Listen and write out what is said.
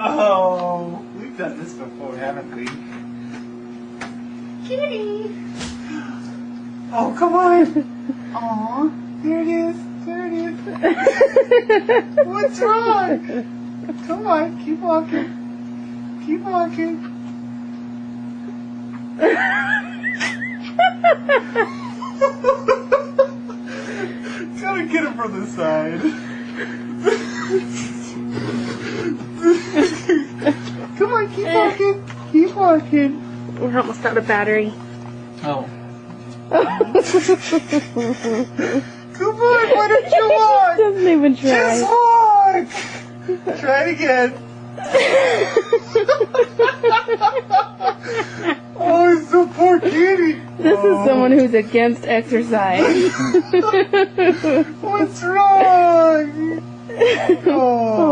Oh, we've done this before, haven't we? Kitty. Oh, come on. Aw, there it is. There it is. What's wrong? Come on, keep walking. Keep walking. Gotta get him from the side. Come on, keep walking. Keep walking. We're almost out of battery. Oh. Come on, why don't you walk? Doesn't even try. Just walk. Try it again. Oh, it's so poor kitty. This is someone who's against exercise. What's wrong? Oh.